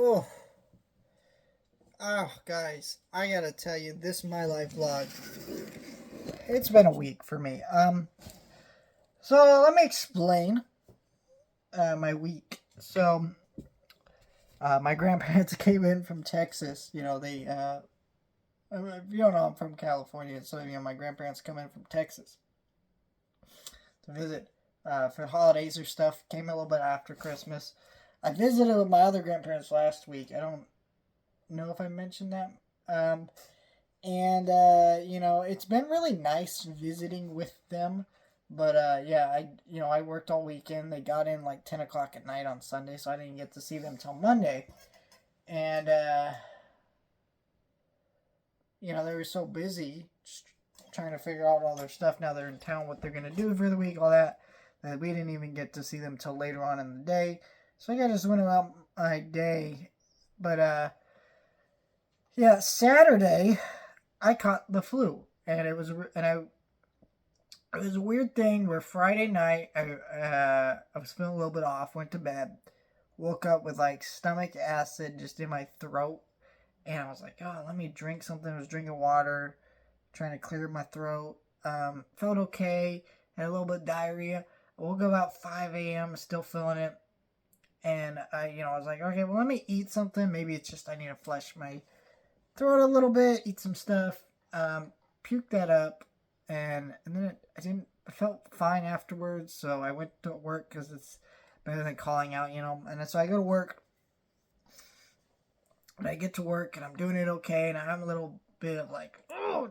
Oh, guys, I gotta tell you, this My Life vlog. It's been a week for me. So let me explain my week. My grandparents came in from Texas. If you don't know, I'm from California, so my grandparents come in from Texas to visit for holidays or stuff. Came a little bit after Christmas. I visited with my other grandparents last week. I don't know if I mentioned that. Um, it's been really nice visiting with them. But I worked all weekend. They got in like 10 o'clock at night on Sunday, so I didn't get to see them till Monday. And they were so busy just trying to figure out all their stuff. Now they're in town, what they're gonna do for the week, all that. That we didn't even get to see them till later on in the day. So I just went about my day. But Saturday I caught the flu, and it was a weird thing where Friday night I was feeling a little bit off, went to bed, woke up with like stomach acid just in my throat, and I was like, oh, let me drink something. I was drinking water, trying to clear my throat. Felt okay, had a little bit of diarrhea. I woke up about 5 a.m. still feeling it, and I was like, okay, well, let me eat something. Maybe it's just I need to flush my throat a little bit, eat some stuff. Puke that up, and then I felt fine afterwards, so I went to work because it's better than calling out, and so I go to work, and I get to work, and I'm doing it okay, and I have a little bit of like,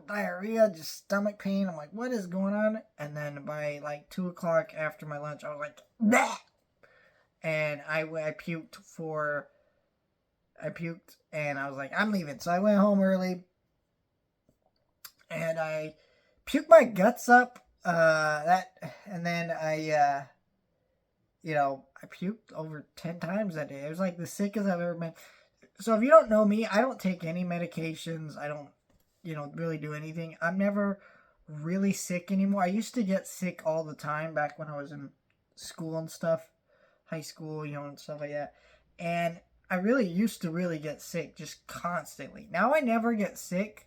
diarrhea, just stomach pain. I'm like, what is going on? And then by like 2 o'clock after my lunch, I was like, bah! And I puked, and I was like, I'm leaving. So I went home early, and I puked my guts up. And then I puked over 10 times that day. It was like the sickest I've ever been. So if you don't know me, I don't take any medications. I don't, really do anything. I'm never really sick anymore. I used to get sick all the time back when I was in school and stuff, high school, and stuff like that. And I really used to really get sick just constantly. Now I never get sick,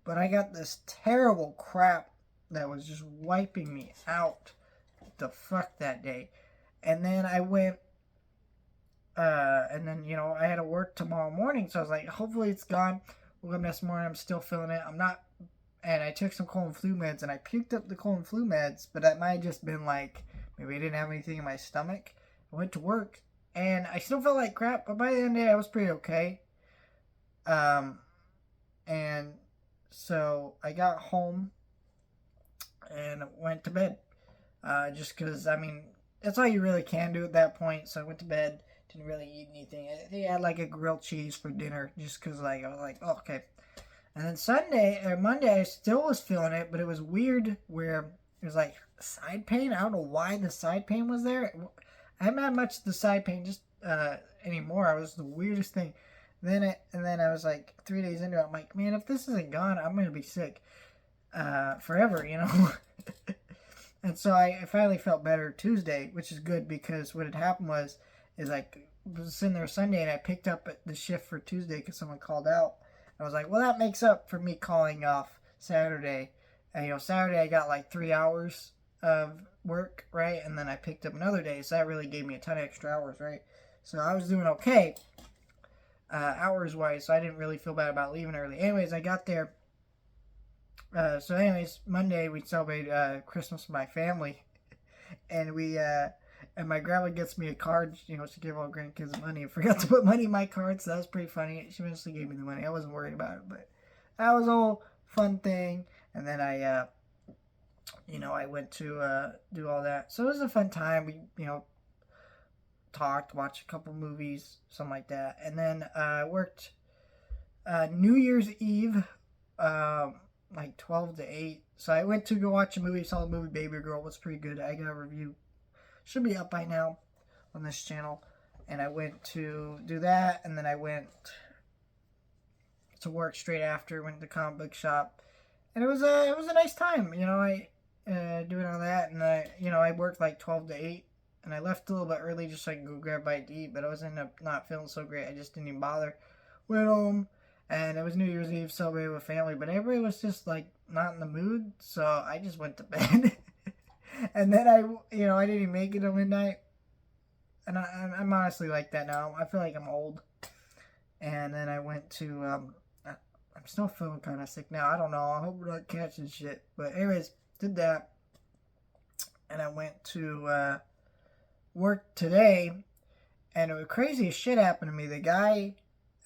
but I got this terrible crap that was just wiping me out. The fuck that day. And then I went, I had to work tomorrow morning, so I was like, hopefully it's gone. Woke up this morning, I'm still feeling it. I'm not, and I took some cold and flu meds, and I puked up the cold and flu meds, but that might have just been like, maybe I didn't have anything in my stomach. I went to work, and I still felt like crap, but by the end of the day, I was pretty okay. And so I got home and went to bed. Just because, that's all you really can do at that point. So I went to bed, didn't really eat anything. I think I had like a grilled cheese for dinner, just because I was like, oh, okay. And then Monday, I still was feeling it, but it was weird where it was like side pain. I don't know why the side pain was there. I haven't had much of the side pain just anymore. It was the weirdest thing. And then I was like 3 days into it. I'm like, man, if this isn't gone, I'm gonna be sick forever, And so I finally felt better Tuesday, which is good because what had happened was I was sitting there Sunday and I picked up the shift for Tuesday because someone called out. I was like, well, that makes up for me calling off Saturday. And Saturday I got like 3 hours of work, right? And then I picked up another day, so that really gave me a ton of extra hours, right? So I was doing okay hours wise, so I didn't really feel bad about leaving early. Anyways, I got there. Monday we celebrate Christmas with my family, and and my grandma gets me a card, to give all grandkids money. I forgot to put money in my card, so that was pretty funny. She eventually gave me the money. I wasn't worried about it, but that was a whole fun thing. And then I went to do all that. So it was a fun time. We, talked, watched a couple movies, something like that. And then I worked New Year's Eve, like 12 to 8. So I went to go watch a movie, saw the movie Baby Girl. It was pretty good. I got a review. Should be up by now on this channel. And I went to do that, and then I went to work straight after, went to the comic book shop. And it was a nice time, I doing all that, and I worked like 12 to 8 and I left a little bit early just so I could go grab a bite to eat, but I was ended up not feeling so great. I just didn't even bother. Went home, and it was New Year's Eve, celebrated with family, but everybody was just like not in the mood, so I just went to bed. And then I didn't even make it till midnight, and I'm honestly like that now. I feel like I'm old. And then I went to I'm still feeling kind of sick now. I don't know. I hope we're not catching shit. But anyways, did that, and I went to work today, and it was crazy as shit happened to me. The guy,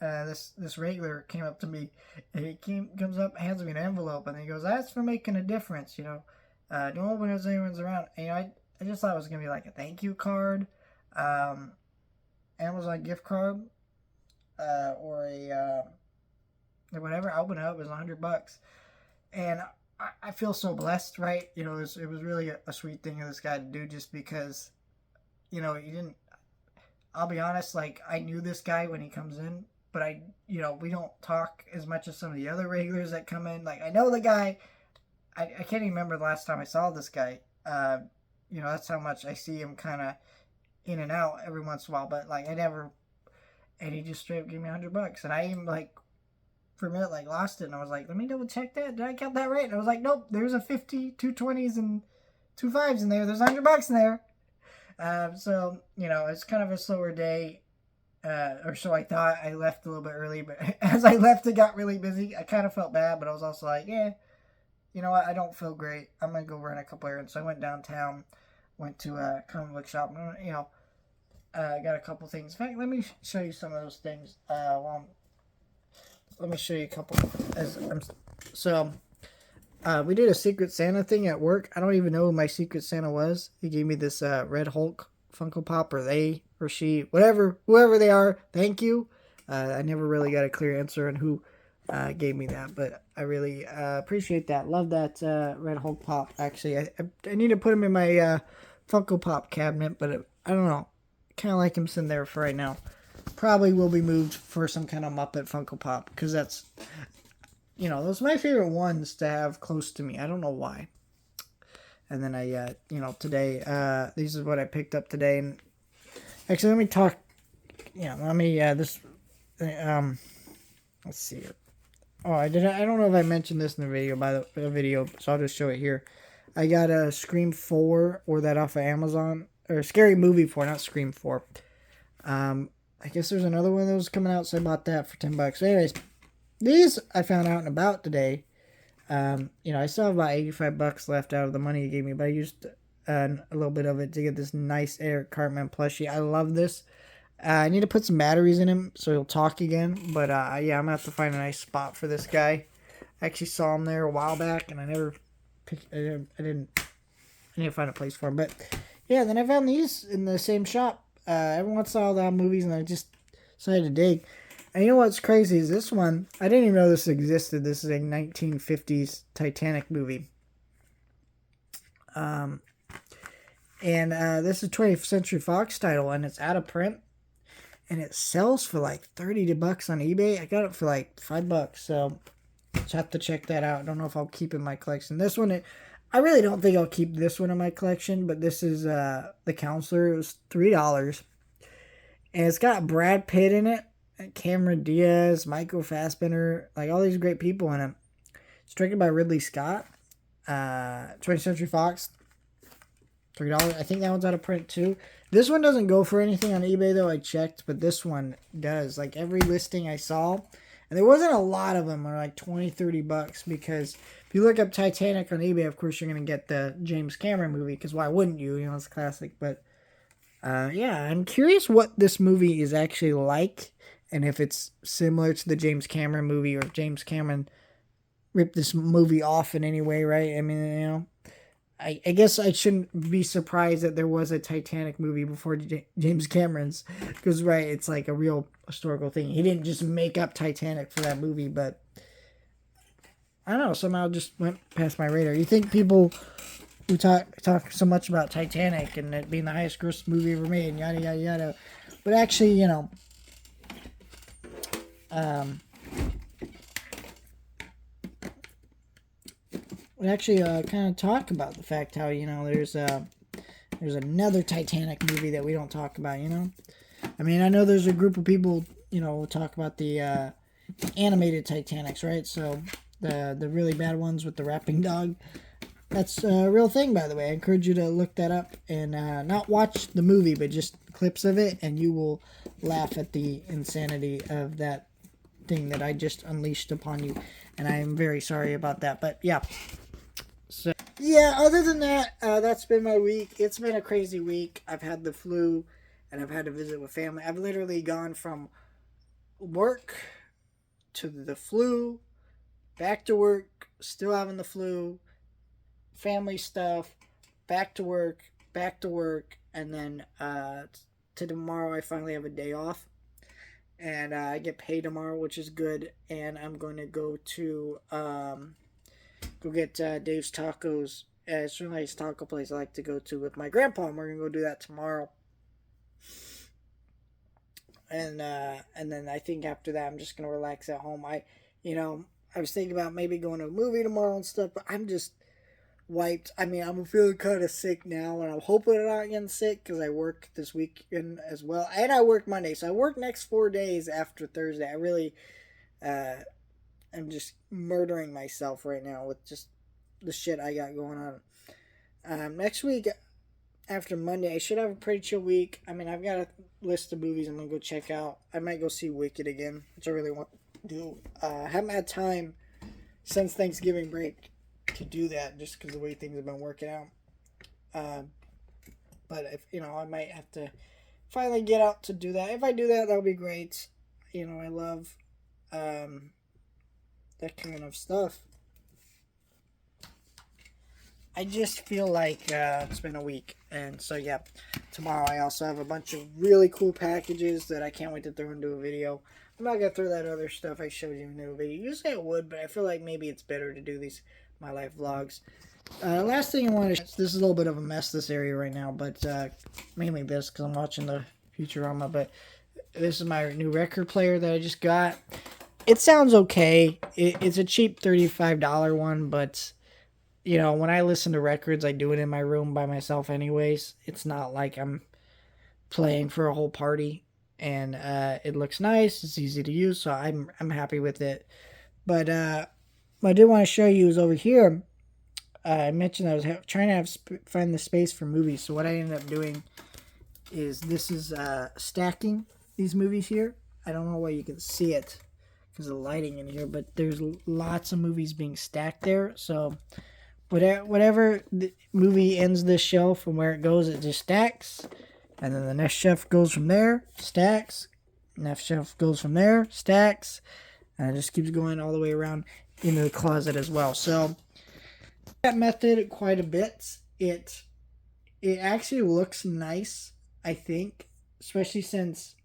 this regular came up to me, and he comes up, hands me an envelope, and he goes, "That's for making a difference, you know. Don't open it as anyone's around." And, I just thought it was gonna be like a thank you card, Amazon gift card, or a or whatever. I opened it up, it was $100, and I feel so blessed, right? It was really a sweet thing of this guy to do, just because, he didn't. I'll be honest, like, I knew this guy when he comes in, but we don't talk as much as some of the other regulars that come in. Like, I know the guy. I can't even remember the last time I saw this guy. That's how much I see him kind of in and out every once in a while, but like I never. And he just straight up gave me $100, and I even like, for a minute, like, lost it, and I was like, let me double check that. Did I count that right? And I was like, nope, there's a 50, 2 20s, and 2 5s in there. There's $100 in there. So, it's kind of a slower day, or so I thought. I left a little bit early, but as I left, it got really busy. I kind of felt bad, but I was also like, yeah, you know what? I don't feel great. I'm going to go run a couple errands. So I went downtown, went to a comic book shop, and, got a couple things. In fact, let me show you some of those things. Let me show you a couple. We did a Secret Santa thing at work. I don't even know who my Secret Santa was. He gave me this Red Hulk Funko Pop, or they, or she, whoever they are. Thank you. I never really got a clear answer on who gave me that, but I really appreciate that. Love that Red Hulk Pop. Actually, I need to put him in my Funko Pop cabinet, but I don't know. Kind of like him sitting there for right now. Probably will be moved for some kind of Muppet Funko Pop, because that's, those are my favorite ones to have close to me. I don't know why. And then today, these is what I picked up today. And actually, let me talk. Let's see here. Oh, I don't know if I mentioned this in the video, so I'll just show it here. I got a Scream 4, or that off of Amazon, or Scary Movie 4, not Scream 4. I guess there's another one of those coming out, so I bought that for $10. Anyways, these I found out and about today. I still have about $85 left out of the money he gave me, but I used a little bit of it to get this nice Eric Cartman plushie. I love this. I need to put some batteries in him so he'll talk again, but I'm gonna have to find a nice spot for this guy. I actually saw him there a while back, and I didn't find a place for him, but yeah, then I found these in the same shop. Everyone saw all the movies, and I just decided to dig. And you know what's crazy is this one, I didn't even know this existed. This is a 1950s Titanic movie. And this is a 20th Century Fox title, and it's out of print. And it sells for like $30 on eBay. I got it for like $5, so just have to check that out. I don't know if I'll keep it in my collection. This one, I really don't think I'll keep this one in my collection, but this is The Counselor. It was $3. And it's got Brad Pitt in it, Cameron Diaz, Michael Fassbender, like all these great people in it. It's directed by Ridley Scott. 20th Century Fox. $3. I think that one's out of print too. This one doesn't go for anything on eBay though. I checked, but this one does. Like every listing I saw, and there wasn't a lot of them, are like $20-$30, because if you look up Titanic on eBay, of course you're gonna get the James Cameron movie, because why wouldn't you? It's a classic. But I'm curious what this movie is actually like, and if it's similar to the James Cameron movie, or if James Cameron ripped this movie off in any way, right? I mean, I guess I shouldn't be surprised that there was a Titanic movie before James Cameron's, because, right, it's like a real historical thing. He didn't just make up Titanic for that movie, but I don't know, somehow just went past my radar. You think people who talk so much about Titanic and it being the highest gross movie ever made, and yada, yada, yada, but actually, we actually kind of talk about the fact how, there's there's another Titanic movie that we don't talk about, you know? I mean, I know there's a group of people, you know, talk about the animated Titanics, right? So the really bad ones with the rapping dog. That's a real thing, by the way. I encourage you to look that up and not watch the movie, but just clips of it, and you will laugh at the insanity of that thing that I just unleashed upon you. And I am very sorry about that. But yeah. So yeah, other than that, that's been my week. It's been a crazy week. I've had the flu, and I've had to visit with family. I've literally gone from work to the flu, back to work, still having the flu, family stuff, back to work, and then to tomorrow I finally have a day off, and I get paid tomorrow, which is good. And I'm going to go to go get Dave's Tacos. It's a nice taco place I like to go to with my grandpa, and we're gonna go do that tomorrow. And then I think after that I'm just gonna relax at home. I was thinking about maybe going to a movie tomorrow and stuff, but I'm just wiped. I mean, I'm feeling kind of sick now, and I'm hoping I'm not getting sick because I work this weekend as well, and I work Monday, so I work next 4 days after Thursday. I really, I'm just murdering myself right now with just the shit I got going on. Next week, after Monday, I should have a pretty chill week. I mean, I've got a list of movies I'm gonna go check out. I might go see Wicked again, which I really want to do. I haven't had time since Thanksgiving break to do that, just because the way things have been working out. But if I might have to finally get out to do that. If I do that, that'll be great. I love that kind of stuff. I just feel like it's been a week, and so yeah, tomorrow I also have a bunch of really cool packages that I can't wait to throw into a video. I'm not gonna throw that other stuff I showed you into a video. Usually I would, but I feel like maybe it's better to do these my life vlogs. Last thing I want to this is a little bit of a mess, this area right now, but mainly this because I'm watching the Futurama. But this is my new record player that I just got. It sounds okay. It's a cheap $35 one, but when I listen to records, I do it in my room by myself anyways. It's not like I'm playing for a whole party, and it looks nice. It's easy to use, so I'm happy with it. But what I did want to show you is over here. I mentioned I was trying to find the space for movies. So what I ended up doing is this is stacking these movies here. I don't know why you can see it because of the lighting in here, but there's lots of movies being stacked there. So whatever the movie ends this shelf, from where it goes, it just stacks. And then the next shelf goes from there, stacks. Next shelf goes from there, stacks. And it just keeps going all the way around into the closet as well. So that method quite a bit. It actually looks nice, I think, especially since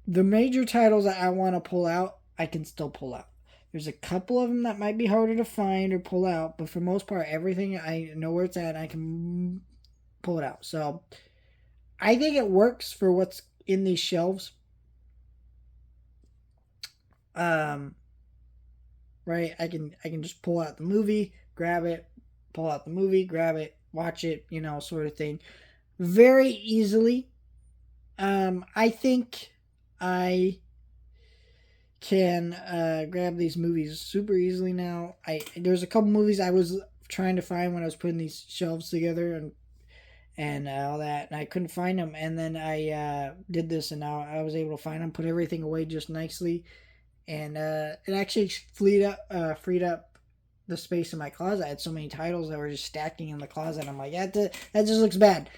the major titles that I want to pull out, I can still pull out. There's a couple of them that might be harder to find or pull out, but for the most part, everything I know where it's at, and I can pull it out. So I think it works for what's in these shelves. Right, I can just pull out the movie, grab it, pull out the movie, grab it, watch it, sort of thing, very easily. I think I can grab these movies super easily now. There's a couple movies I was trying to find when I was putting these shelves together and all that, and I couldn't find them. And then I did this, and now I was able to find them, put everything away just nicely. And it actually freed up the space in my closet. I had so many titles that were just stacking in the closet. I'm like, that just looks bad.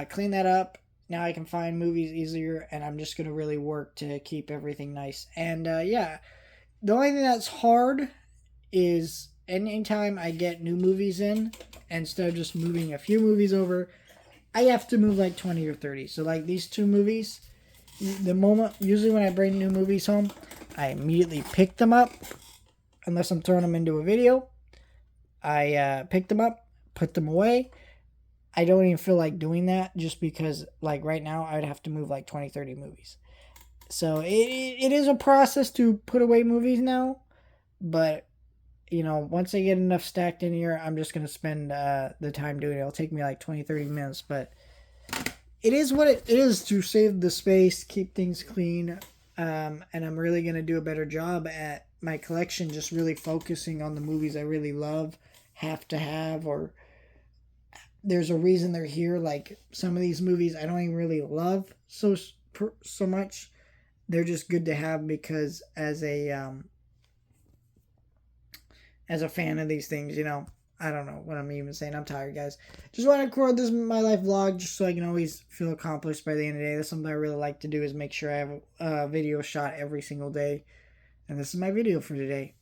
Clean that up. Now I can find movies easier, and I'm just going to really work to keep everything nice. And yeah, the only thing that's hard is anytime I get new movies in, instead of just moving a few movies over, I have to move like 20 or 30. So like these two movies, usually when I bring new movies home, I immediately pick them up, unless I'm throwing them into a video. I pick them up, put them away. I don't even feel like doing that, just because like right now I would have to move like 20, 30 movies. So it is a process to put away movies now, but once I get enough stacked in here, I'm just going to spend the time doing it. It'll take me like 20, 30 minutes, but it is what it is to save the space, keep things clean, and I'm really going to do a better job at my collection, just really focusing on the movies I really love, have to have, or there's a reason they're here. Like some of these movies I don't even really love so much. They're just good to have because as a fan of these things, I don't know what I'm even saying. I'm tired, guys. Just want to record this my life vlog just so I can always feel accomplished by the end of the day. That's something I really like to do, is make sure I have a video shot every single day. And this is my video for today.